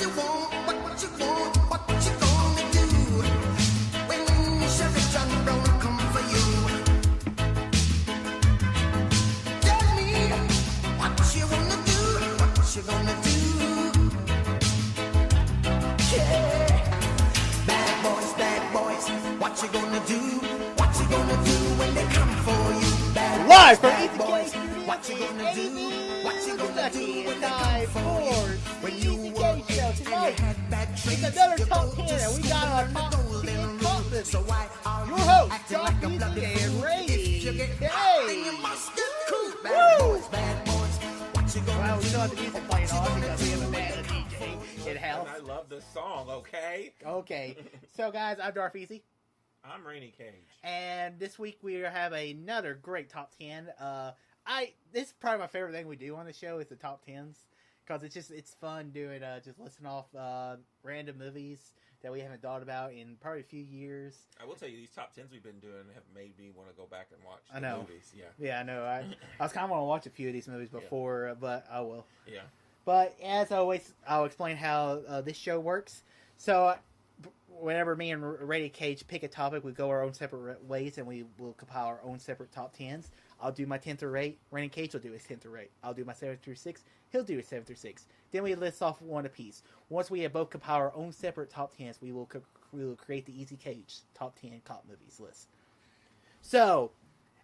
you want, what you want, what you gonna do when Sheriff John Brown come for you? Tell me what you wanna do, what you gonna do. Yeah, bad boys, what you gonna do? What you gonna do when they come for you? Live from bad Easy boys, Case what you gonna do? What you gonna do Kentucky when is they come for you? When you Easy were Case show and you tonight. had bad It's traits, another you top go 10 to and we school got our and top the golden 10 rule. top movies. So why are Your you host, acting Dark like a Easy bloody and fool? Ray. If you get Hey. hot, then you must get cool. Bad boys, what you gonna Well, we do? still have the music playing What you on gonna because we have a do band when they DJ come for in you? house. And I love this song, okay? Okay, so guys, I'm Darth Easy, I'm Rainy Cage. and this week we have another great top 10. This is probably my favorite thing we do on the show is the top 10s because it's fun doing just listing off random movies that we haven't thought about in probably a few years. I will tell you, these top 10s we've been doing have made me want to go back and watch I the know. movies. Yeah. Yeah, I know. I was kind of want to watch a few of these movies before, but I will. Yeah. But as always, I'll explain how this show works. So, whenever me and Radio Cage pick a topic, we go our own separate ways, and we will compile our own separate top 10s. I'll do my 10 through 8. Radio Cage will do his 10 through 8. I'll do my 7 through 6. He'll do his 7 through 6. Then we list off one apiece. Once we have both compiled our own separate top 10s, we will create the Easy Cage top 10 cop movies list. So,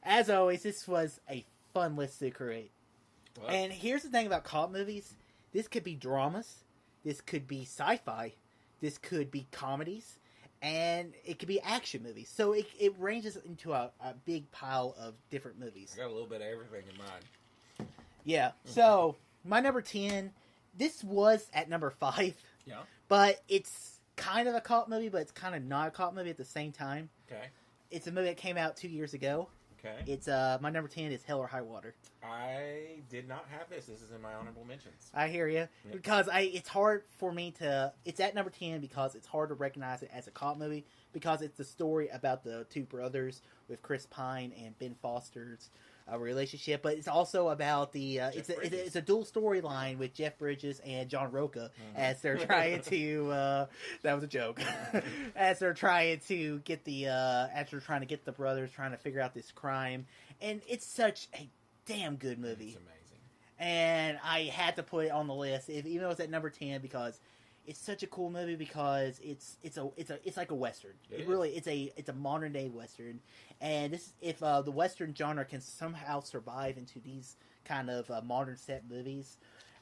as always, this was a fun list to create. Well, And here's the thing about cop movies. This could be dramas. This could be sci-fi. This could be comedies. And it could be action movies. So it ranges into a big pile of different movies. I got a little bit of everything in mind. Yeah. So, my number 10, this was at number 5. Yeah. But it's kind of a cop movie, but it's kind of not a cop movie at the same time. Okay. It's a movie that came out 2 years ago. Okay. It's my number 10 is Hell or High Water. I did not have this. This is in my honorable mentions. I hear you. Yeah. Because it's hard for me to... It's at number 10 because it's hard to recognize it as a cop movie because it's the story about the two brothers with Chris Pine and Ben Foster's relationship. But it's also about the... it's a dual storyline with Jeff Bridges and John Roca as they're trying to... that was a joke. As they're trying to get the... as they're trying to get the brothers trying to figure out this crime. And it's such a damn good movie. It's amazing. And I had to put it on the list, even though it's at number 10, because it's such a cool movie. Because it's like a western. It's a modern day western, and this if the western genre can somehow survive into these kind of modern set movies,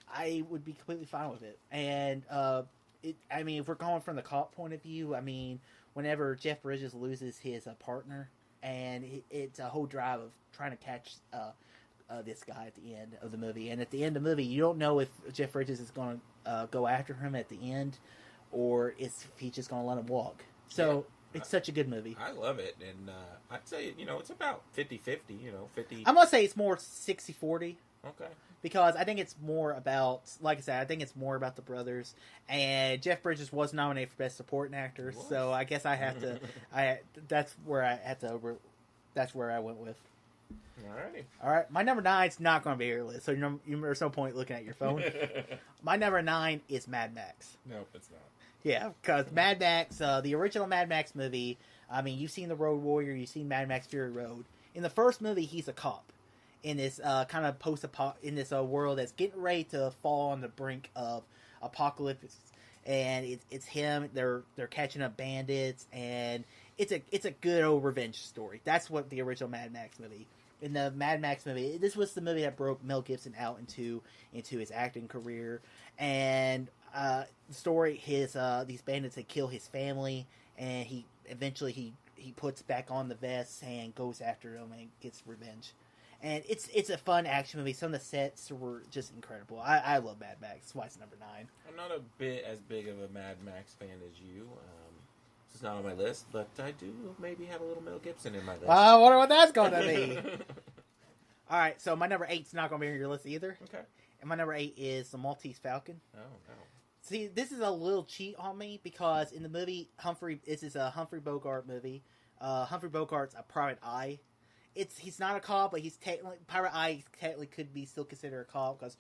I would be completely fine with it. And I mean, if we're going from the cop point of view, I mean, whenever Jeff Bridges loses his partner, and it's a whole drive of trying to catch. This guy at the end of the movie. And at the end of the movie, you don't know if Jeff Bridges is going to go after him at the end or if he's just going to let him walk. So, it's such a good movie. I love it. And I'd say, it's about 50-50, 50... I'm going to say it's more 60-40. Okay. Because I think it's more about, like I said, I think it's more about the brothers. And Jeff Bridges was nominated for Best Supporting Actor. So, I guess I have to... that's where I went with. Alrighty. All right, my number 9 is not going to be your list, so there's no point looking at your phone. My number 9 is Mad Max. Nope, it's not. Yeah, because Mad Max, the original Mad Max movie, I mean, you've seen The Road Warrior, you've seen Mad Max Fury Road. In the first movie, he's a cop in this kind of in this world that's getting ready to fall on the brink of apocalypse, and it's him. They're catching up bandits, and it's a good old revenge story. That's what the original Mad Max movie. In the Mad Max movie, this was the movie that broke Mel Gibson out into his acting career, and the story these bandits that kill his family, and he eventually puts back on the vest and goes after them and gets revenge, and it's a fun action movie. Some of the sets were just incredible. I love Mad Max. That's why it's number 9. I'm not a bit as big of a Mad Max fan as you. It's not on my list, but I do maybe have a little Mel Gibson in my list. I wonder what that's going to be. All right, so my number 8's not going to be on your list either. Okay. And my number 8 is the Maltese Falcon. Oh, no. See, this is a little cheat on me because in the movie, this is a Humphrey Bogart movie. Humphrey Bogart's a private eye. He's not a cop, but he's technically private eye. Technically, could be still considered a cop because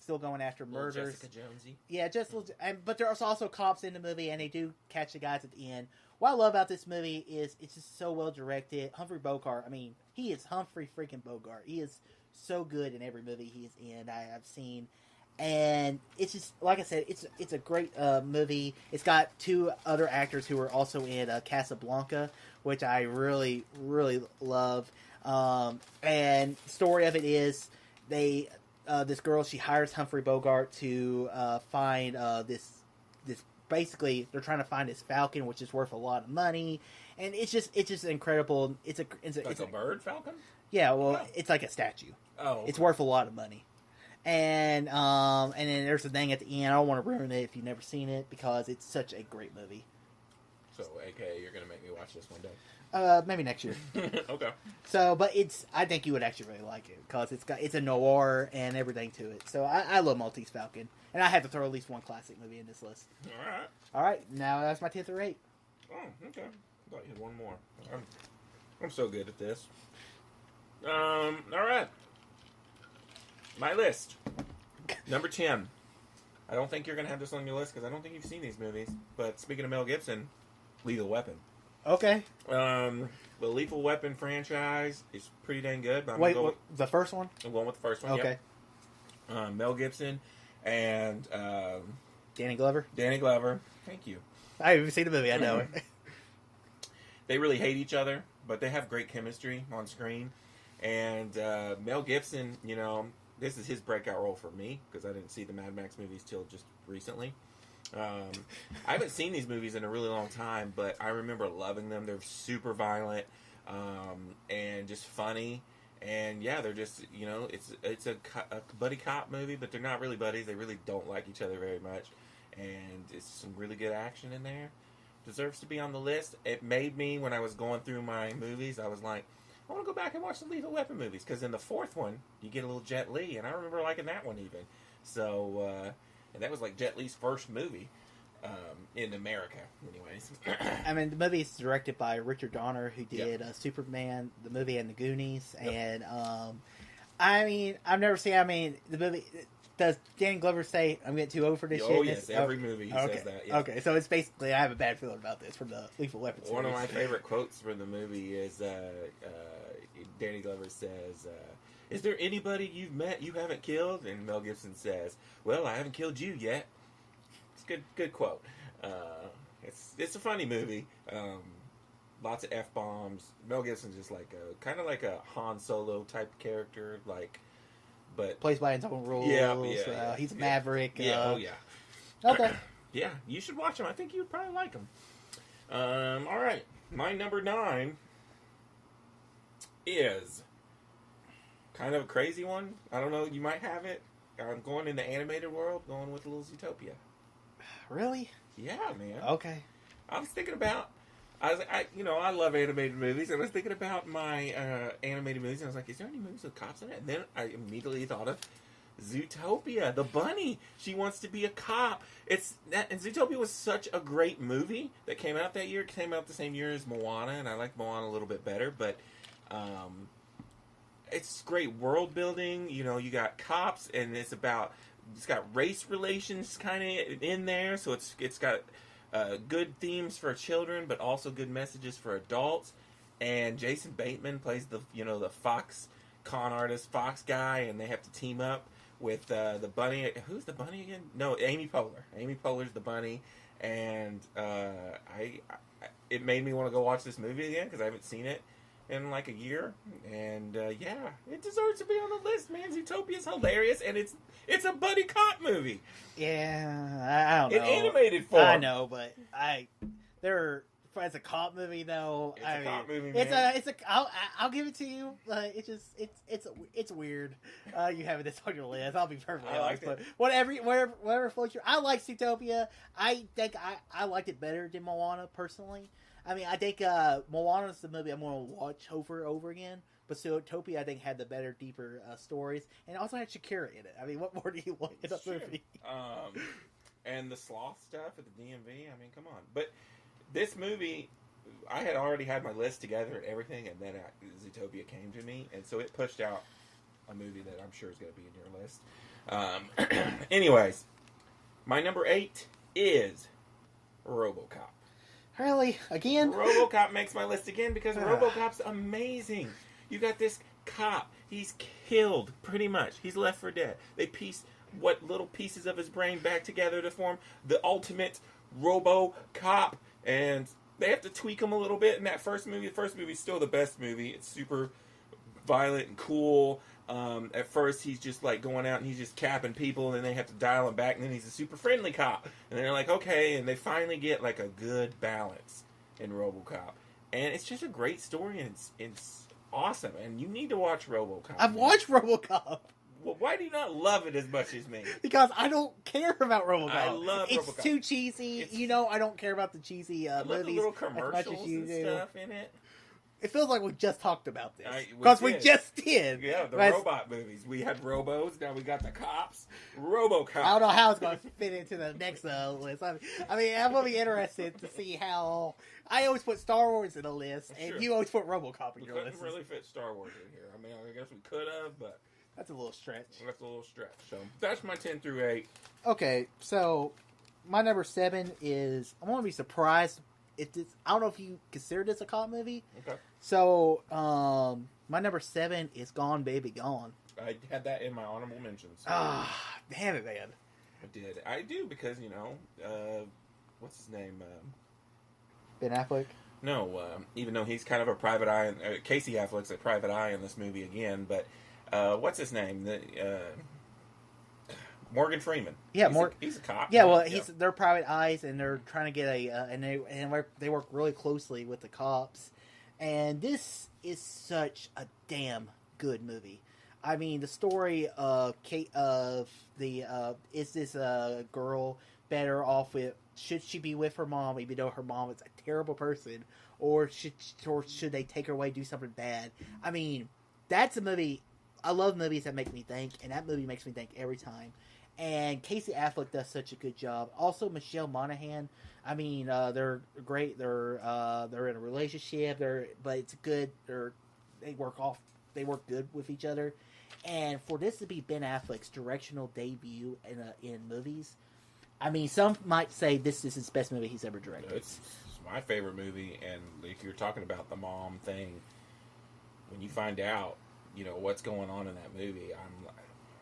still going after murders. Jessica Jonesy. Yeah, but there's also cops in the movie, and they do catch the guys at the end. What I love about this movie is it's just so well directed. Humphrey Bogart, I mean, he is Humphrey freaking Bogart. He is so good in every movie he's in I've seen. And it's just, like I said, it's a great movie. It's got two other actors who are also in Casablanca, which I really, really love. And story of it is this girl, she hires Humphrey Bogart to find this basically they're trying to find this falcon, which is worth a lot of money, and it's just incredible. It's a bird falcon. Yeah, well, it's like a statue. Oh, okay. It's worth a lot of money. And then there's the thing at the end. I don't want to ruin it if you've never seen it because it's such a great movie. So, AKA, you're gonna make me watch this one day. Maybe next year. Okay. So, but I think you would actually really like it because it's a noir and everything to it. So I love Maltese Falcon, and I have to throw at least one classic movie in this list. All right. Now that's my 10th or 8. Oh, okay. I thought you had one more. I'm so good at this. All right. My list. Number 10. I don't think you're going to have this on your list because I don't think you've seen these movies. But speaking of Mel Gibson, Lethal Weapon. Okay. The Lethal Weapon franchise is pretty dang good. But Wait, the first one? I'm going with the first one. Okay. Yep. Mel Gibson and Danny Glover. Thank you. I haven't seen the movie. I know it. They really hate each other, but they have great chemistry on screen. And Mel Gibson, this is his breakout role for me because I didn't see the Mad Max movies till just recently. I haven't seen these movies in a really long time, but I remember loving them. They're super violent and just funny. And yeah, they're just, it's a buddy cop movie, but they're not really buddies. They really don't like each other very much. And it's some really good action in there. Deserves to be on the list. It made me, when I was going through my movies, I was like, I want to go back and watch the Lethal Weapon movies. Because in the fourth one, you get a little Jet Li. And I remember liking that one even. So, and that was like Jet Li's first movie in America, anyways. I mean, the movie is directed by Richard Donner, who did Superman, the movie, and The Goonies. Yep. And, I mean, I've never seen, the movie... Does Danny Glover say, I'm getting too old for this shit? Oh, yes. Every movie he says that. Yeah. Okay, so it's basically, I have a bad feeling about this from the Lethal Weapon series. One of my favorite quotes from the movie is Danny Glover says, is there anybody you've met you haven't killed? And Mel Gibson says, well, I haven't killed you yet. It's a good quote. It's a funny movie. Lots of F-bombs. Mel Gibson's just like kind of like a Han Solo type character, but plays by his own rules. Yeah. He's a maverick. Yeah. Okay. Yeah, you should watch him. I think you would probably like him. All right. My number 9 is kind of a crazy one. I don't know. You might have it. I'm going in the animated world, going with a little Zootopia. Really? Yeah, man. Okay. I was thinking about... I love animated movies. I was thinking about my animated movies, and I was like, is there any movies with cops in it? And then I immediately thought of Zootopia, the bunny. She wants to be a cop. And Zootopia was such a great movie that came out that year. It came out the same year as Moana, and I like Moana a little bit better, but it's great world building. You got cops, and it's got race relations kind of in there, so it's got... good themes for children, but also good messages for adults. And Jason Bateman plays the Fox con artist, Fox guy, and they have to team up with the bunny. Who's the bunny again? No, Amy Poehler. Amy Poehler's the bunny, and it made me want to go watch this movie again because I haven't seen it in like a year. And it deserves to be on the list, man. Zootopia's hilarious, and it's a buddy cop movie. Yeah, I don't know. In animated form. I know, but as a cop movie though. It's a cop movie, man. I'll give it to you. It's weird. You having this on your list. I'll be perfectly honest. But whatever floats your. I like Zootopia. I think I liked it better than Moana personally. I think Moana's the movie I'm going to watch over and over again. But Zootopia, I think, had the better, deeper stories. And it also had Shakira in it. What more do you want in a movie? And the sloth stuff at the DMV. Come on. But this movie, I had already had my list together and everything. And then Zootopia came to me. And so it pushed out a movie that I'm sure is going to be in your list. Anyways, my number 8 is Robocop. Really? Again? Robocop makes my list again because Robocop's amazing. You got this cop. He's killed, pretty much. He's left for dead. They piece what little pieces of his brain back together to form the ultimate Robocop. And they have to tweak him a little bit in that first movie. The first movie is still the best movie. It's super violent and cool. At first, he's just like going out and he's just capping people, and then they have to dial him back, and then he's a super friendly cop. And they're like, okay, and they finally get like a good balance in RoboCop, and it's just a great story, and it's awesome. And you need to watch RoboCop. I've watched RoboCop. Well, why do you not love it as much as me? Because I don't care about RoboCop. I love it's RoboCop. too cheesy. I don't care about the cheesy I love movies the little as much commercials as you and do. stuff in it. It feels like we just talked about this. We Because we did. just did. Yeah, the But robot movies. We had Robos, now we got the cops. RoboCop. I don't know how it's going to fit into the next list. I mean, I'm going to be interested to see how... I always put Star Wars in a list, and Sure. you always put RoboCop in We your couldn't list. really fit Star Wars in here. I mean, I guess we could have, but That's a little stretch. that's a little stretch. So that's my 10 through 8. Okay, so my number 7 is... I'm going to be surprised if this... I don't know if you consider this a cop movie. Okay. So, my number 7 is Gone Baby Gone. I had that in my honorable mentions. Ah, damn it, man. I did. I do because, what's his name? Ben Affleck? No, even though he's kind of a private eye, Casey Affleck's a private eye in this movie again, but what's his name? Morgan Freeman. Yeah, he's a cop. Yeah, well, they're private eyes, and they're trying to get they work really closely with the cops, and this is such a damn good movie. I mean, the story of is this girl better off with? Should she be with her mom, even though her mom is a terrible person, or should they take her away, do something bad? I mean, that's a movie. I love movies that make me think, and that movie makes me think every time. And Casey Affleck does such a good job. Also, Michelle Monaghan. I mean, they're great. They're in a relationship. But it's good. They work good with each other. And for this to be Ben Affleck's directional debut in movies, I mean, some might say this is his best movie he's ever directed. It's my favorite movie, and if you're talking about the mom thing, when you find out, what's going on in that movie,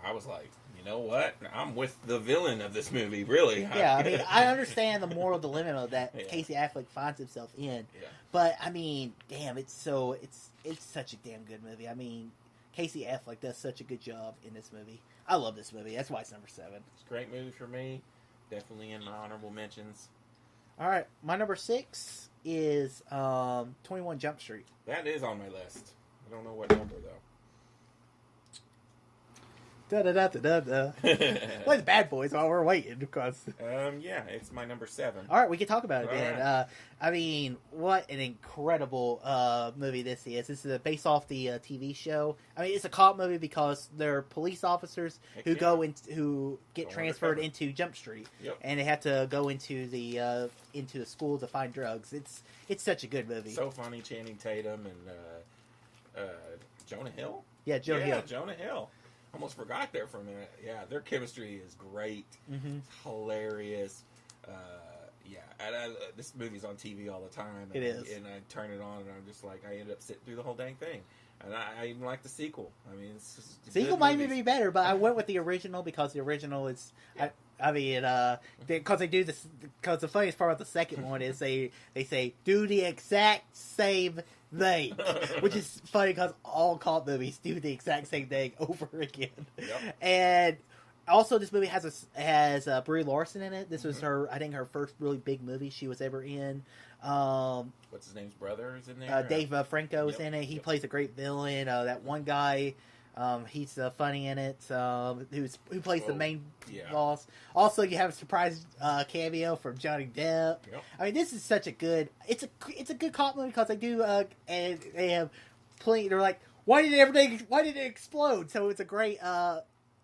I was like, you know what? I'm with the villain of this movie, really. Yeah, I mean, I understand the moral dilemma that Yeah. Casey Affleck finds himself in. Yeah. But I mean, damn, it's such a damn good movie. I mean, Casey Affleck does such a good job in this movie. I love this movie. That's why it's number 7. It's a great movie for me. Definitely in my honorable mentions. All right, my number 6 is 21 Jump Street. That is on my list. I don't know what number, though. Da-da-da-da-da-da. Play the Bad Boys while we're waiting, because... Yeah, it's my number 7. All right, we can talk about it All then. right. I mean, what an incredible movie this is. This is based off the TV show. I mean, it's a cop movie because they're police officers Heck who yeah. who get Go transferred undercover. into Jump Street, Yep. and they have to go into the school to find drugs. It's such a good movie. So funny, Channing Tatum and Jonah Hill? yeah, Jonah Hill. Jonah Hill. Almost forgot there for a minute. Yeah, their chemistry is great. Mm-hmm. It's hilarious. This movie's on TV all the time. It is. And I turn it on, and I'm just like, I end up sitting through the whole dang thing. And I even like the sequel. I mean, it's just Sequel good might movies. be better, but I went with the original because the original is. Yeah. I mean, because they do this. Because the funniest part about the second one is they say do the exact same thing, which is funny because all cop movies do the exact same thing over again. Yep. And also, this movie has Brie Larson in it. This was her first really big movie she was ever in. What's his name's brother is in there? Dave Franco's Yep, in it. He yep. plays a great villain. That one guy, he's funny in it. Who plays the main yeah. boss. Also, you have a surprise cameo from Johnny Depp. Yep. I mean, this is such a good. It's a good cop movie because they do and they have plenty. They're like, why did it explode? So it's a great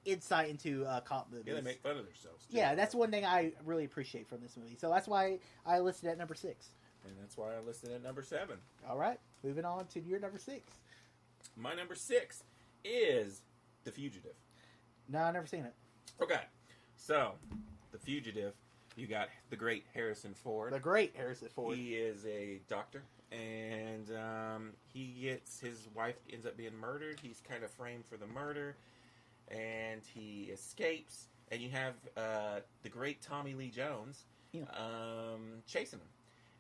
insight into cop movies. Yeah, they make fun of themselves, too. Yeah, that's one thing I really appreciate from this movie. So that's why I listed it at number 6. And that's why I listed it at number 7. All right, moving on to your number 6. My number 6 is The Fugitive. No, I've never seen it. Okay, so The Fugitive, you got the great Harrison Ford. The great Harrison Ford. He is a doctor, and his wife ends up being murdered. He's kind of framed for the murder, and he escapes. And you have the great Tommy Lee Jones chasing him.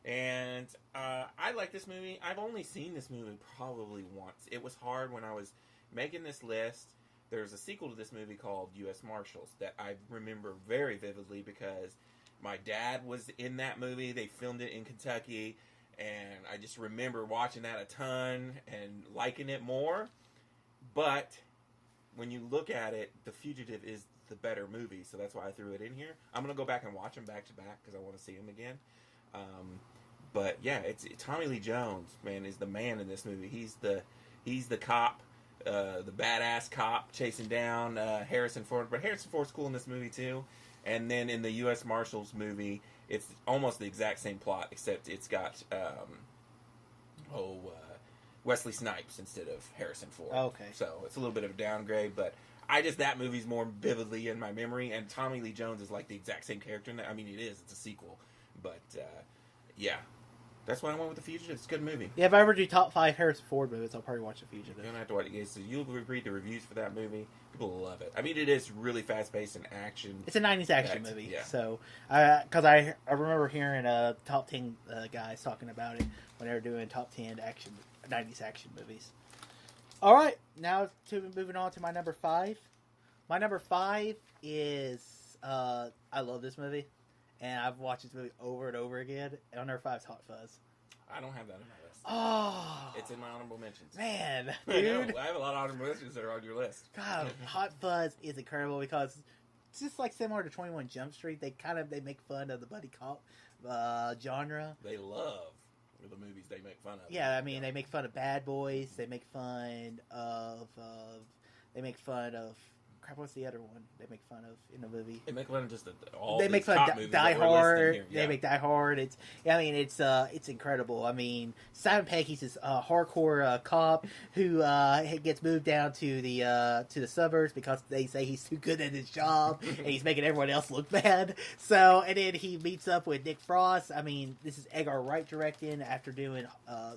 And I like this movie. I've only seen this movie probably once. It was hard when I was making this list. There's a sequel to this movie called U.S. Marshals that I remember very vividly because my dad was in that movie. They filmed it in Kentucky, and I just remember watching that a ton and liking it more. But when you look at it, The Fugitive is the better movie, so that's why I threw it in here. I'm going to go back and watch them back to back because I want to see them again. But yeah, it's Tommy Lee Jones, man, is the man in this movie. He's the cop. The badass cop chasing down Harrison Ford. But Harrison Ford's cool in this movie too. And then in the U.S. Marshals movie, it's almost the exact same plot, except it's got Wesley Snipes instead of Harrison Ford. Okay. So it's a little bit of a downgrade, but that movie's more vividly in my memory, and Tommy Lee Jones is like the exact same character in that. I mean, it's a sequel. But yeah. That's why I went with The Fugitive. It's a good movie. Yeah, if I ever do top 5 Harrison Ford movies, I'll probably watch The Fugitive. You don't have to watch it. So you'll read the reviews for that movie. People will love it. I mean, it is really fast-paced and action. It's a 90s action movie. Yeah. So, because I remember hearing top 10 guys talking about it when they were doing top 10 '90s action movies. All right, now moving on to my number 5. My number 5 is, I love this movie. And I've watched this movie over and over again. And number 5 is Hot Fuzz. I don't have that on my list. Oh. It's in my honorable mentions. Man, I dude. know. I have a lot of honorable mentions that are on your list. God, Hot Fuzz is incredible because it's just like similar to 21 Jump Street. They make fun of the buddy cop genre. They love the movies they make fun of. Yeah, I mean, they make fun of Bad Boys. They make fun of... Crap, what's the other one they make fun of in the movie? They make fun of just all they these make fun top of movies Die that we're listing Hard. here. They Yeah. make Die Hard. It's incredible. I mean, Simon Pegg, he's this hardcore cop who gets moved down to the suburbs because they say he's too good at his job and he's making everyone else look bad. So, and then he meets up with Nick Frost. I mean, this is Edgar Wright directing after doing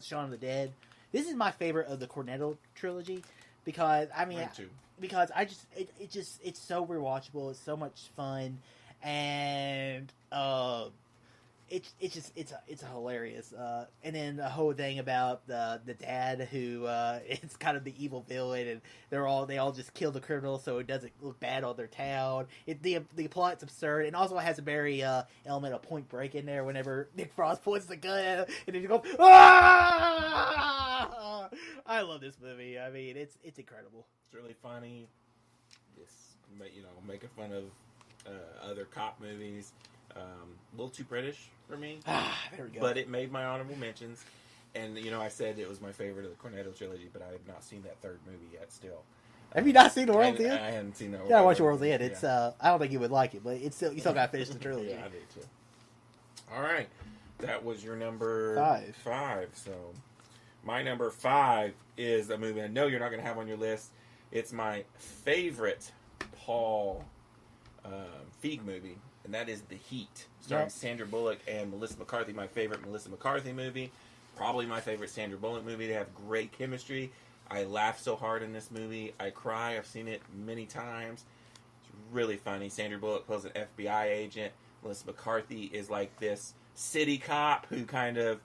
Shaun of the Dead. This is my favorite of the Cornetto trilogy because because it's so rewatchable. It's so much fun, and it's hilarious. And then the whole thing about the dad who is kind of the evil villain, and they all just kill the criminal so it doesn't look bad on their town. The plot's absurd, and also it has a very element of Point Break in there. Whenever Nick Frost points the gun at him, and then he goes, "Ah!" I love this movie. I mean, it's incredible. It's really funny. It's making fun of other cop movies. A little too British for me. There we go. But it made my honorable mentions. And, I said it was my favorite of the Cornetto trilogy, but I have not seen that third movie yet still. Have you not seen The World's End? I hadn't seen that. Yeah, watch The World's End. It's I don't think you would like it, but you still got to finish the trilogy. Yeah, I did too. All right. That was your number 5. So my number 5 is a movie I know you're not going to have on your list. It's my favorite Paul Feig movie, and that is The Heat, starring Sandra Bullock and Melissa McCarthy. My favorite Melissa McCarthy movie, probably my favorite Sandra Bullock movie. They have great chemistry. I laugh so hard in this movie. I cry. I've seen it many times. It's really funny. Sandra Bullock plays an FBI agent. Melissa McCarthy is like this city cop who kind of,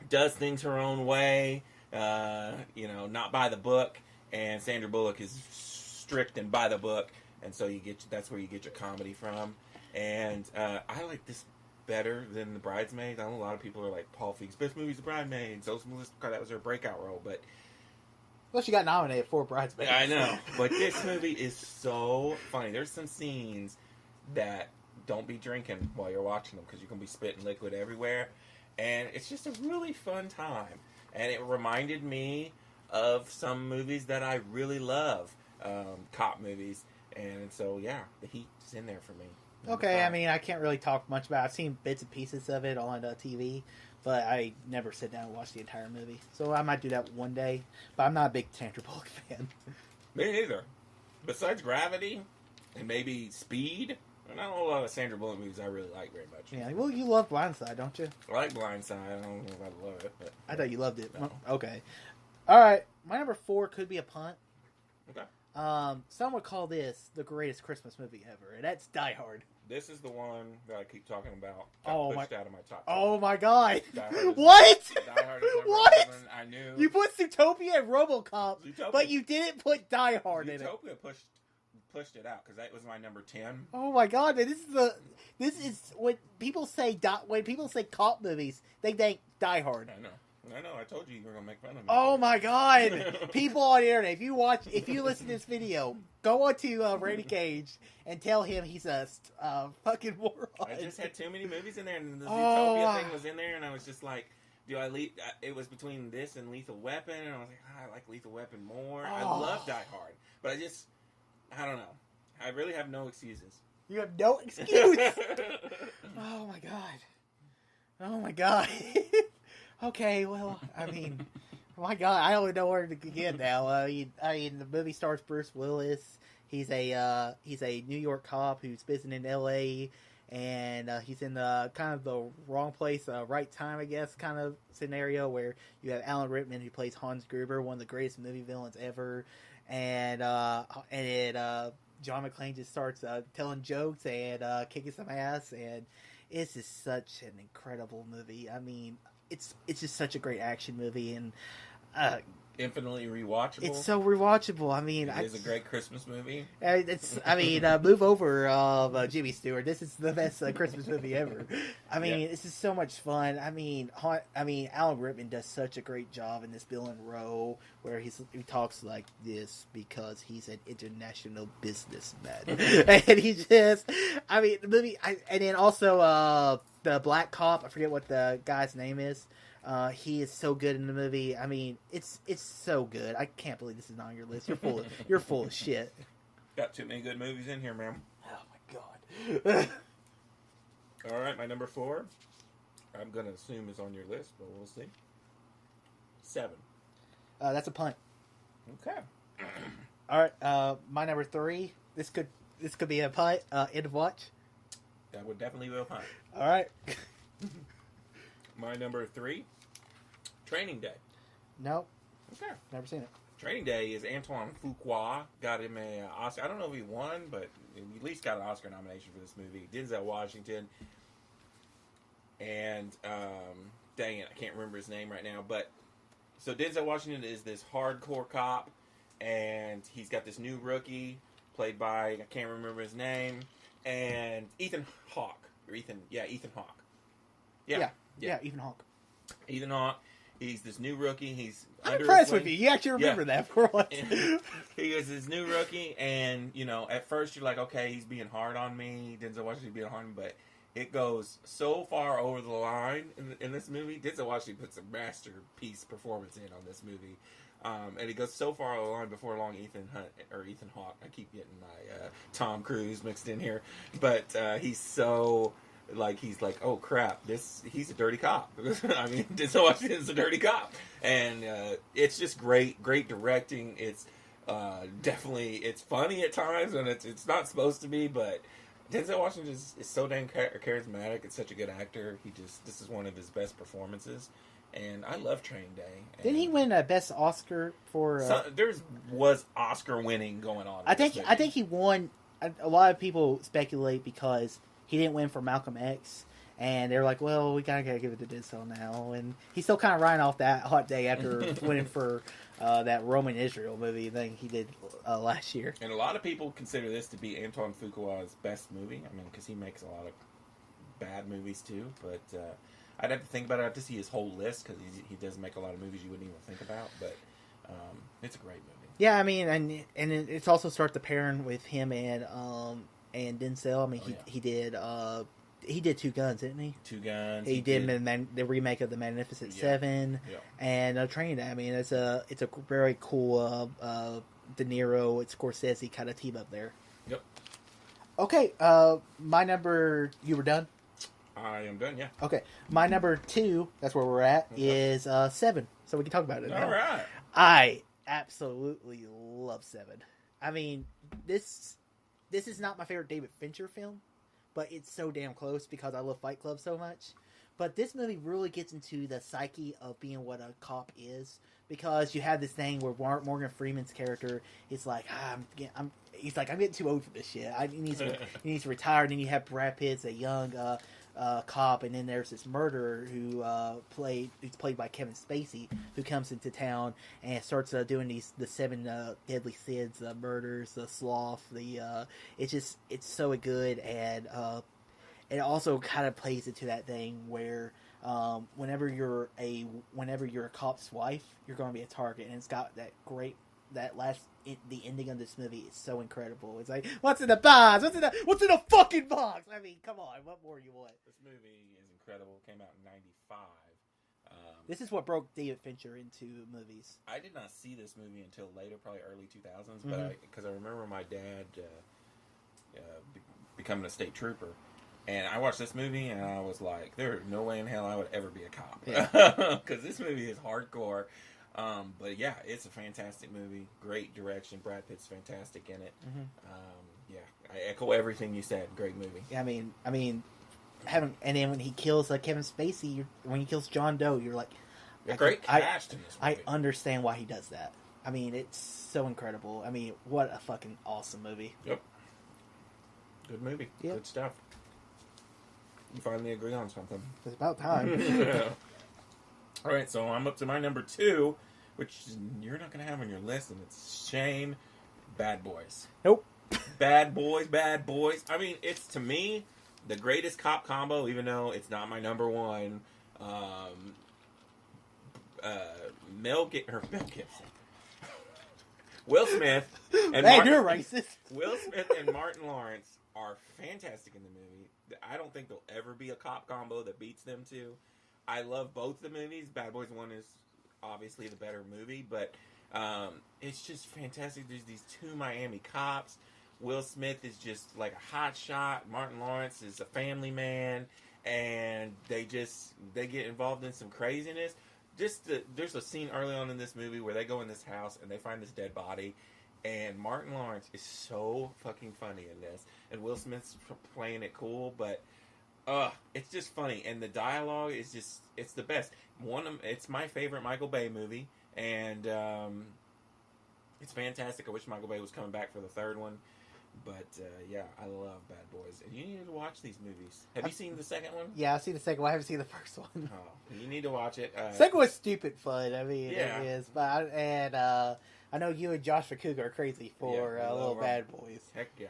does things her own way. Not by the book, and Sandra Bullock is strict and by the book, and so that's where you get your comedy from. And I like this better than The Bridesmaids. I know a lot of people are like, Paul Feig's best movie's The Bridesmaids. So Melissa McCarthy, that was her breakout role, but well, she got nominated for Bridesmaids. I know, but this movie is so funny. There's some scenes that don't be drinking while you're watching them because you're gonna be spitting liquid everywhere, and it's just a really fun time. And it reminded me of some movies that I really love, cop movies. And so, yeah, The Heat's in there for me. Okay, 5. I mean, I can't really talk much about it. I've seen bits and pieces of it on TV, but I never sit down and watch the entire movie. So I might do that one day, but I'm not a big Sandra Bullock fan. Me neither. Besides Gravity and maybe Speed, and not a lot of Sandra Bullock movies I really like very much. Yeah, well, you love Blindside, don't you? I like Blindside. I don't know if I love it, but I thought you loved it. No. Okay. All right. My number 4 could be a punt. Okay. Some would call this the greatest Christmas movie ever, and that's Die Hard. This is the one that I keep talking about. Pushed out of my top 10. Oh my god! Die Hard is- What? Die Hard is number What? 11. I knew. You put Zootopia and Robocop, Zootopia- but you didn't put Die Hard in it. Zootopia pushed it out because that was my number 10. Oh my god! Man, this is when people say when people say cop movies, they think Die Hard. I know. I told you were gonna make fun of me. Oh my god! People on the internet, if you listen to this video, go on to Randy Cage and tell him he's a fucking moron. I just had too many movies in there, and the Oh. Zootopia thing was in there, and I was just like, do I leave? It was between this and Lethal Weapon, and I was like, I like Lethal Weapon more. I Oh. love Die Hard, but I don't know. I really have no excuses. You have no excuse. Oh my god. Oh my god. Okay, well, I mean, my god, I don't know where to begin now. I mean, the movie stars Bruce Willis. He's a New York cop who's visiting in L.A. and he's in the kind of the wrong place, right time, I guess, kind of scenario where you have Alan Rickman who plays Hans Gruber, one of the greatest movie villains ever, and John McClane just starts telling jokes and kicking some ass, and it's just such an incredible movie. I mean, it's just such a great action movie, and Infinitely rewatchable. it's so rewatchable. I mean, It is a great Christmas movie. Move over, Jimmy Stewart. This is the best Christmas movie ever. I mean, Yeah. This is so much fun. I mean, Alan Rickman does such a great job in this villain role where he talks like this because he's an international businessman, and he just, I mean, the movie, and then also the black cop. I forget what the guy's name is. He is so good in the movie. I mean, it's so good. I can't believe this is not on your list. You're full of shit. Got too many good movies in here, man. Oh my god. All right, my number 4. I'm gonna assume is on your list, but we'll see. 7. That's a punt. Okay. All right. My number 3. This could be a punt. End of watch. That would definitely be a punt. All right. My number 3. Training Day. No, Okay. never seen it. Training Day is Antoine Fuqua. Got him an Oscar. I don't know if he won, but he at least got an Oscar nomination for this movie. Denzel Washington. And, dang it, I can't remember his name right now. But, so Denzel Washington is this hardcore cop. And he's got this new rookie played by, I can't remember his name. And Ethan Hawke. Ethan Hawke. Yeah, Ethan Hawke. Ethan Hawke. He's this new rookie. He's I'm under impressed his with wing. you. You actually remember that for once. He is his new rookie, and at first you're like, okay, he's being hard on me. Denzel Washington being hard on me, but it goes so far over the line in this movie. Denzel Washington puts a masterpiece performance in on this movie, and it goes so far over the line. Before long, Ethan Hawke. I keep getting my Tom Cruise mixed in here, but he's so. He's like, oh crap, he's a dirty cop. I mean, Denzel Washington's a dirty cop. And it's just great directing. It's definitely, it's funny at times, and it's not supposed to be, but Denzel Washington is so dang charismatic. It's such a good actor. This is one of his best performances. And I love Training Day. And Didn't he win a Best Oscar for? there was Oscar winning going on. I think he won. A lot of people speculate because he didn't win for Malcolm X, and they're like, "Well, we gotta give it to Denzel now." And he's still kind of riding off that hot day after winning for that Roman Israel movie thing he did last year. And a lot of people consider this to be Antoine Fuqua's best movie. I mean, because he makes a lot of bad movies too. But I'd have to think about it. I'd have to see his whole list because he does make a lot of movies you wouldn't even think about. But it's a great movie. Yeah, I mean, and it's also start the pairing with him and Denzel. I mean, he did Two Guns, didn't he? Two Guns. He did the remake of the Magnificent Seven, and Training Day. I mean, it's a very cool De Niro, it's Scorsese kind of team up there. Yep. Okay, my number. You were done. I am done. Yeah. Okay, my number 2. That's where we're at. Is 7. So we can talk about it. All right. I absolutely love 7. I mean, this is not my favorite David Fincher film, but it's so damn close because I love Fight Club so much. But this movie really gets into the psyche of being what a cop is, because you have this thing where Morgan Freeman's character is like, I'm getting too old for this shit. He needs to retire. And then you have Brad Pitt's a young cop, and then there's this murderer who's played by Kevin Spacey, who comes into town and starts doing the 7 deadly sins, the murders, the sloth. It's so good, and it also kind of plays into that thing where whenever you're a cop's wife, you're going to be a target, and it's got the ending of this movie is so incredible. It's like, what's in the box? What's in the fucking box? I mean, come on, what more do you want? This movie is incredible. It came out in '95. This is what broke David Fincher into movies. I did not see this movie until later, probably early 2000s, but because I remember my dad becoming a state trooper. And I watched this movie, and I was like, "There's no way in hell I would ever be a cop," because this movie is hardcore. But yeah, it's a fantastic movie. Great direction. Brad Pitt's fantastic in it. Yeah, I echo everything you said. Great movie. Yeah, I mean, and then when he kills Kevin Spacey, when he kills John Doe, you're like, great cast in this movie. I understand why he does that. I mean, it's so incredible. I mean, what a fucking awesome movie. Yep. Good movie. Yep. Good stuff. You finally agree on something. It's about time. Yeah. All right, so I'm up to my number 2, which you're not going to have on your list, and it's shame. Bad Boys. Nope. Bad Boys. I mean, it's, to me, the greatest cop combo, even though it's not my number 1. Mel Gibson. Will Smith and you're racist. Will Smith and Martin Lawrence are fantastic in the movie. I don't think there'll ever be a cop combo that beats them two. I love both the movies. Bad Boys 1 is obviously the better movie, but it's just fantastic. There's these 2 Miami cops. Will Smith is just like a hot shot. Martin Lawrence is a family man, and they get involved in some craziness. There's a scene early on in this movie where they go in this house and they find this dead body, and Martin Lawrence is so fucking funny in this, and Will Smith's playing it cool, but it's just funny, and the dialogue is it's the best. It's my favorite Michael Bay movie, and it's fantastic. I wish Michael Bay was coming back for the third one, but yeah, I love Bad Boys, and you need to watch these movies. Have you seen the second one? Yeah, I've seen the second one. I haven't seen the first one. Oh, you need to watch it. Second one's stupid fun. I mean, yeah. It is, but I know you and Josh Vacuga are crazy for little Bad Boys. Heck yeah.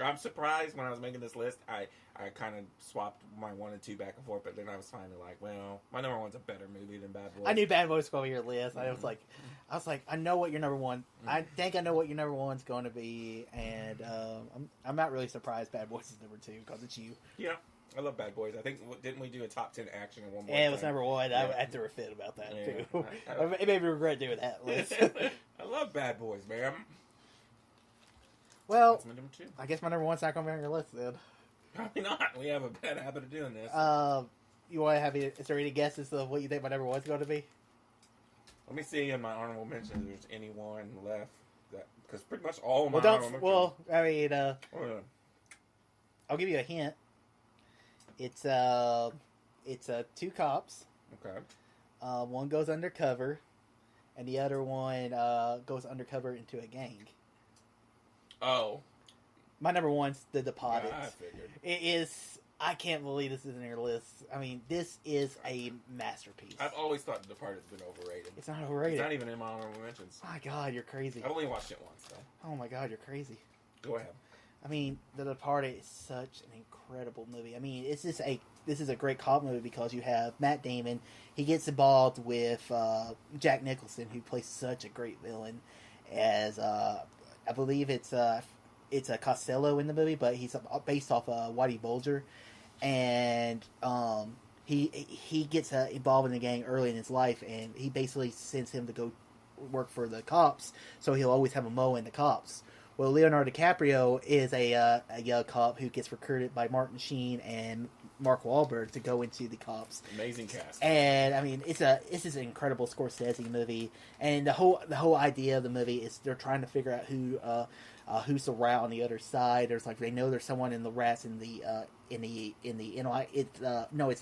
I'm surprised when I was making this list. I kind of swapped my 1 and 2 back and forth, but then I was finally like, well, my number 1's a better movie than Bad Boys. I knew Bad Boys was going to be your list. I was like, I know what your number 1. I think I know what your number 1's going to be, and I'm not really surprised Bad Boys is number 2 because it's you. Yeah, I love Bad Boys. I think didn't we do a top 10 action at one point? Yeah, it was number 1. Yeah. I threw a fit about that Yeah. too. It made me regret doing that list. I love Bad Boys, man. Well, That's my number 2. I guess my number 1's not going to be on your list then. Probably not. We have a bad habit of doing this. You want to have? Is there any guesses of what you think my number 1's going to be? Let me see in my honorable mentions if there's anyone left. Because pretty much all of my Well, honorable mentions. well, I mean, Oh, yeah. I'll give you a hint. It's 2 cops. Okay. One goes undercover, and the other one goes undercover into a gang. Oh. My number 1's The Departed. Yeah, I figured. It is. I can't believe this isn't in your list. I mean, this is a masterpiece. I've always thought The Departed's been overrated. It's not overrated. It's not even in my honorable mentions. My God, you're crazy. I've only watched it once, though. Oh my God, you're crazy. Go ahead. I mean, The Departed is such an incredible movie. I mean, this is a great cop movie because you have Matt Damon. He gets involved with Jack Nicholson, who plays such a great villain. As I believe it's a Costello in the movie, but he's based off Whitey Bulger, and he gets involved in the gang early in his life, and he basically sends him to go work for the cops, so he'll always have a mo in the cops. Well, Leonardo DiCaprio is a young cop who gets recruited by Martin Sheen and Mark Wahlberg to go into the cops. Amazing cast. And I mean, it's an incredible Scorsese movie, and the whole idea of the movie is they're trying to figure out who who's around on the other side. There's like they know there's someone in the rats in the it's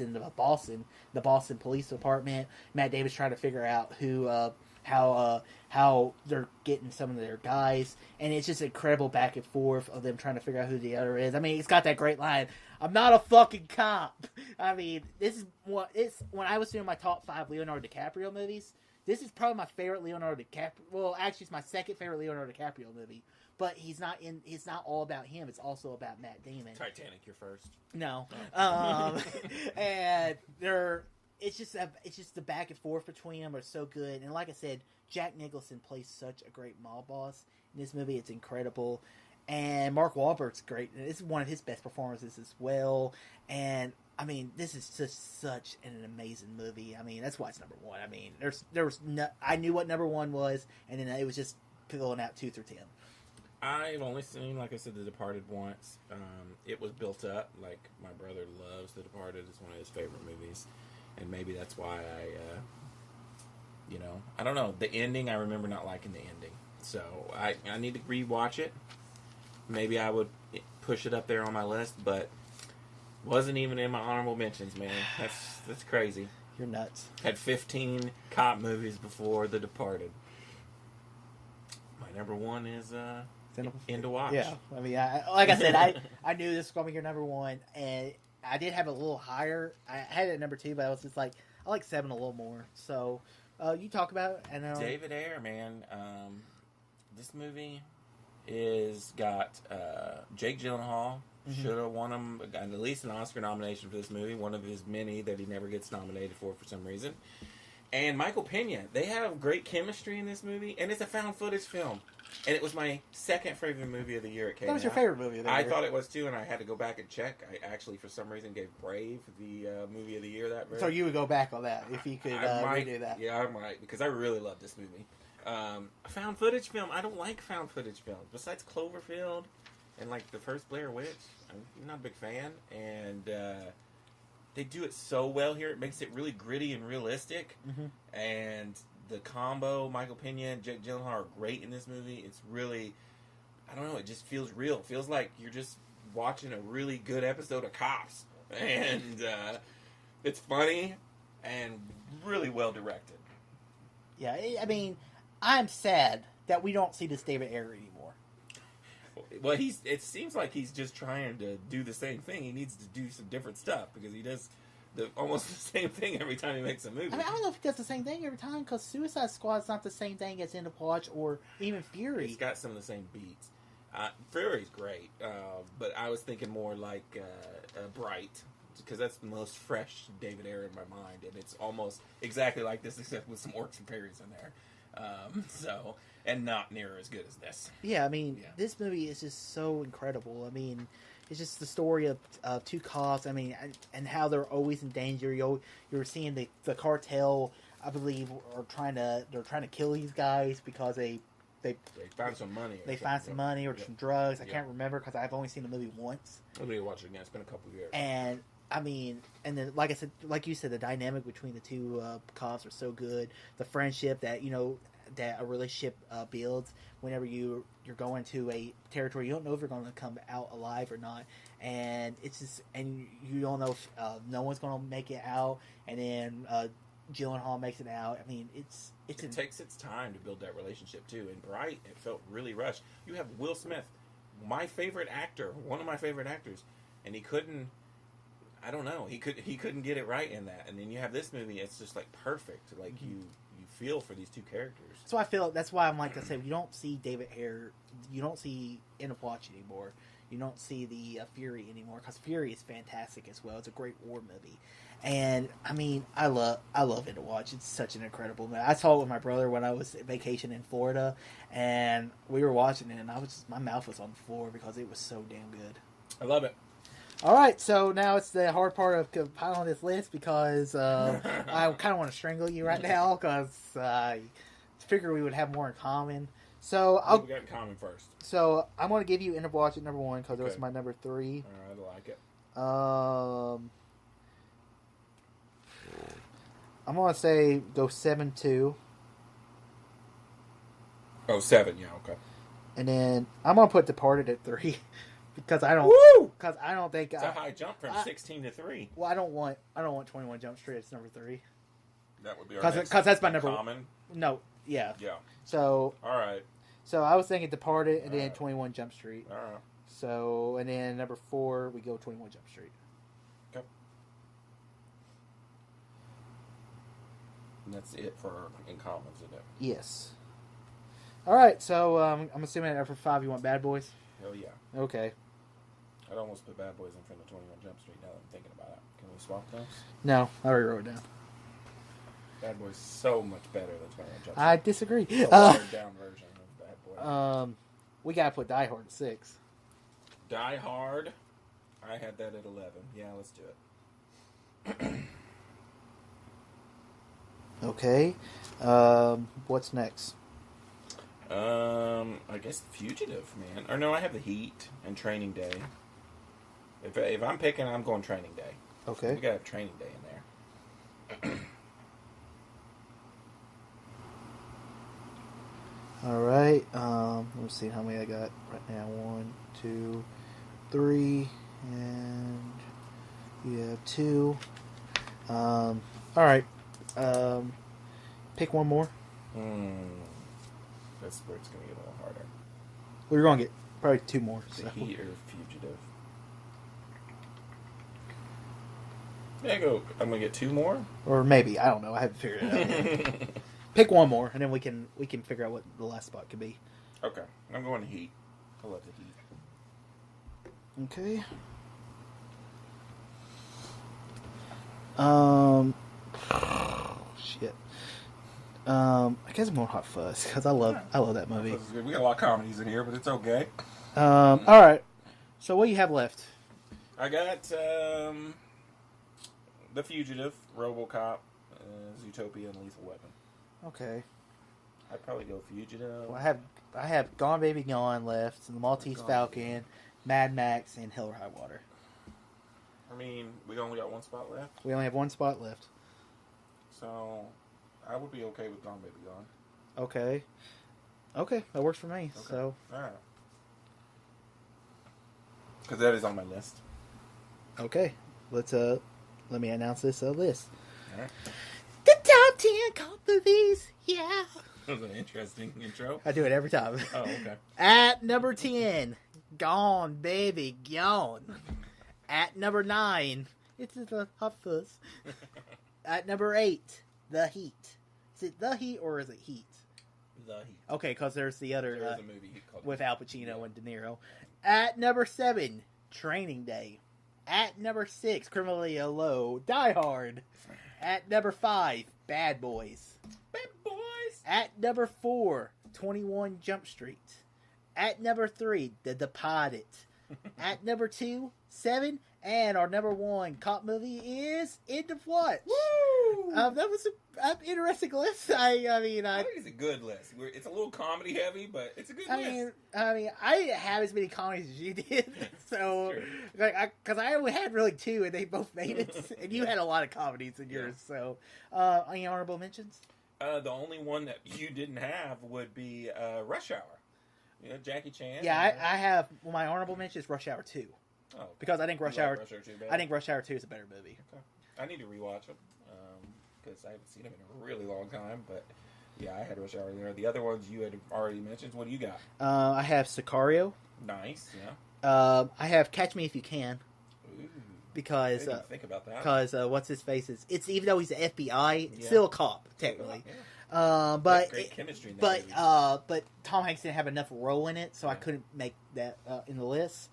in the Boston Police Department. Matt Davis trying to figure out who how they're getting some of their guys, and it's just incredible back and forth of them trying to figure out who the other is. I mean, it's got that great line, "I'm not a fucking cop." I mean, this is what it's when I was doing my top 5 Leonardo DiCaprio movies. This is probably my favorite Leonardo DiCaprio. Well, actually, it's my second favorite Leonardo DiCaprio movie. But he's not in. It's not all about him. It's also about Matt Damon. Titanic, you're first. No, and it's just the back and forth between them are so good. And like I said, Jack Nicholson plays such a great mob boss in this movie. It's incredible, and Mark Wahlberg's great. It's one of his best performances as well. And I mean, this is just such an amazing movie. I mean, that's why it's number 1. I mean, there was no, I knew what number 1 was, and then it was just filling out 2 through 10. I've only seen, like I said, The Departed once. It was built up. Like, my brother loves The Departed. It's one of his favorite movies. And maybe that's why I don't know. The ending, I remember not liking the ending. So, I need to rewatch it. Maybe I would push it up there on my list, but wasn't even in my honorable mentions, man. That's crazy. You're nuts. Had 15 cop movies before The Departed. My number 1 is... End to watch. Yeah, I mean, like I said, I knew this was going to be your number 1, and I did have it a little higher. I had it at number 2, but I was just like, I like 7 a little more. So, you talk about it. And David Ayer, man. This movie is got Jake Gyllenhaal. Should have won him at least an Oscar nomination for this movie. One of his many that he never gets nominated for some reason. And Michael Pena. They have great chemistry in this movie, and it's a found footage film. And it was my second favorite movie of the year. It came out. That was your favorite movie of the year. I thought it was too, and I had to go back and check. I actually, for some reason, gave Brave the movie of the year that. So you would go back on that if you could redo that. Yeah, I might, because I really love this movie. A found footage film. I don't like found footage films. Besides Cloverfield and like the first Blair Witch, I'm not a big fan. And they do it so well here. It makes it really gritty and realistic. And the combo, Michael Pena and Jake Gyllenhaal are great in this movie. It's really, I don't know, it just feels real. It feels like you're just watching a really good episode of Cops. And it's funny and really well directed. Yeah, I mean, I'm sad that we don't see this David Ayer anymore. Well, it seems like he's just trying to do the same thing. He needs to do some different stuff because he does almost the same thing every time he makes a movie. I mean, I don't know if he does the same thing every time, because Suicide Squad's not the same thing as End of Watch or even Fury. It's got some of the same beats. Fury's great, but I was thinking more like Bright, because that's the most fresh David Ayer in my mind, and it's almost exactly like this, except with some orcs and fairies in there. And not near as good as this. Yeah, I mean, This movie is just so incredible. I mean, it's just the story of 2 cops. I mean, and how they're always in danger. You're seeing the cartel, I believe, they're trying to kill these guys because they found some money. They find some money or some drugs. I can't remember because I've only seen the movie once. I'll be watching it again. It's been a couple of years. And I mean, and then like I said, like you said, the dynamic between the 2 cops are so good. The friendship that that a relationship builds whenever you're going to a territory you don't know if you're going to come out alive or not, and it's just, and you don't know if no one's going to make it out, and then Gyllenhaal makes it out. I mean, it takes its time to build that relationship too. In Bright, it felt really rushed. You have Will Smith, my favorite actor, one of my favorite actors, and he couldn't. I don't know. He couldn't get it right in that. And then you have this movie. It's just like perfect. Like you feel for these 2 characters. So I feel that's why I'm like I said, you don't see David Ayer, you don't see End of Watch anymore. You don't see the Fury anymore, because Fury is fantastic as well. It's a great war movie, and I mean, I love End of Watch. It's such an incredible movie. I saw it with my brother when I was vacation in Florida, and we were watching it, and my mouth was on the floor because it was so damn good. I love it. All right, so now it's the hard part of compiling this list, because I kind of want to strangle you right now, because I figure we would have more in common. So we got in common first. So I'm going to give you End of Watch at number 1, because it was my number 3. All right, I like it. I'm going to say go 7-2. Oh, 7, yeah, okay. And then I'm gonna put Departed at 3 because I don't think It's a high jump from 16 to 3. Well, I don't want 21 Jump Street. It's number 3 That would be our next because that's my number common. No, yeah. Yeah. So all right. So I was thinking Departed and then 21 Jump Street. All right. So and then number 4 we go 21 Jump Street. Okay. And that's it for in commons, isn't it? Yes. All right. So I'm assuming at number 5 you want Bad Boys. Hell yeah. Okay. I'd almost put Bad Boys in front of 21 Jump Street now that I'm thinking about it. Can we swap those? No, I already wrote it down. Bad Boys so much better than 21 Jump Street. I disagree. It's a watered down version of Bad Boys. We gotta put Die Hard at 6. Die Hard. I had that at 11. Yeah, let's do it. Okay. What's next? I guess Fugitive, man. Or no, I have The Heat and Training Day. If I'm picking, I'm going Training Day. Okay. We gotta have Training Day in there. All right. Let's see how many I got right now. 1, 2, 3, and you have 2. All right. Pick one more. That's where it's gonna get a little harder. Well, you're gonna get probably 2 more. The So. Heat or Fugitive? Yeah, I'm gonna get 2 more. Or maybe I don't know. I haven't figured it out. Pick one more, and then we can figure out what the last spot could be. Okay, I'm going to Heat. I love The Heat. Okay. Shit. I guess I'm going Hot Fuzz because I love that movie. We got a lot of comedies in here, but it's okay. All right. So what do you have left? I got The Fugitive, Robocop, Zootopia, and Lethal Weapon. Okay. I'd probably go Fugitive. Well, I have Gone Baby Gone left, and the Maltese Falcon, Mad Max, and Hell or High Water. I mean, we only got 1 spot left, We only have 1 spot left. so I would be okay with Gone Baby Gone. Okay, that works for me. Okay. So All right. Because that is on my list. okay, let me announce this list. All right. The top 10 cult movies. Yeah. That was an interesting intro. I do it every time. Oh, okay. At number 10, Gone Baby Gone. At number 9, it's the Hot Fuzz. At number 8, The Heat. Is it The Heat or is it Heat? The Heat. Okay, because there's the other There was a movie called with Heat. Al Pacino and De Niro. At number 7, Training Day. At number 6, Criminally Low, Die Hard. At number 5, Bad Boys. Bad Boys. At number 4, 21 Jump Street. At number 3, The Departed. At number 2, 7. And our number 1 cop movie is End of Watch. Woo! That was an interesting list. I think it's a good list. It's a little comedy heavy, but it's a good list. I didn't have as many comedies as you did, so because I only had really 2, and they both made it, and you had a lot of comedies in yours. So, any honorable mentions? The only one that you didn't have would be Rush Hour. You know, Jackie Chan. Yeah, I have. Well, my honorable mention is Rush Hour 2. Oh, okay. Because I think Rush Hour 2 better? I think Rush Hour 2 is a better movie. Okay. I need to rewatch them because I haven't seen them in a really long time. But yeah, I had Rush Hour there. The other ones you had already mentioned. What do you got? I have Sicario. Nice. Yeah. I have Catch Me If You Can. Ooh. because I didn't even think about that. Because what's his face is it's even though he's the FBI, it's still a cop technically. Yeah. But great chemistry in that but Tom Hanks didn't have enough role in it, so I couldn't make that in the list.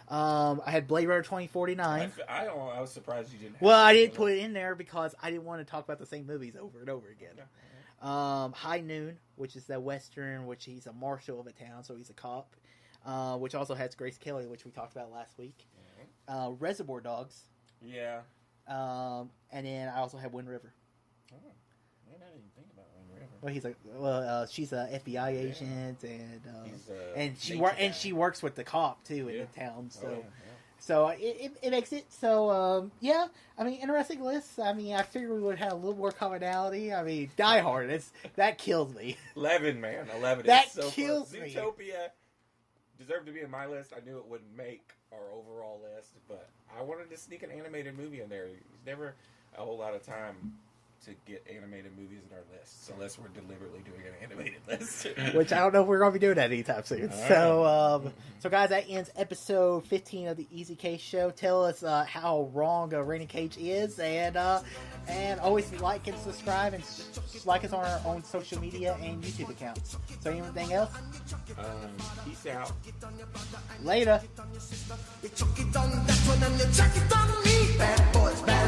I had Blade Runner 2049. I was surprised you didn't. Well, I didn't put it in there because I didn't want to talk about the same movies over and over again. Yeah. High Noon, which is the western, which he's a marshal of a town, so he's a cop. Which also has Grace Kelly, which we talked about last week. Mm-hmm. Reservoir Dogs. Yeah. And then I also have Wind River. Oh, man, I didn't think about Wind River. Well, she's a FBI agent, and she works with the cop too in the town. So, so it makes it so. Yeah, I mean, interesting list. I mean, I figured we would have a little more commonality. I mean, Die Hard. That kills me. 11, man, 11. That is so kills fun. me. Zootopia deserved to be in my list. I knew it wouldn't make our overall list, but I wanted to sneak an animated movie in there. There's never a whole lot of time to get animated movies in our list, unless we're deliberately doing an animated list. Which I don't know if we're going to be doing that anytime soon. So, guys, that ends episode 15 of the Easy Case Show. Tell us how wrong Rainy Cage is, and always like and subscribe, and like us on our own social media and YouTube accounts. So, anything else? Peace out. Later. You chuck it on that one and you chuck it on me. Bad boys, bad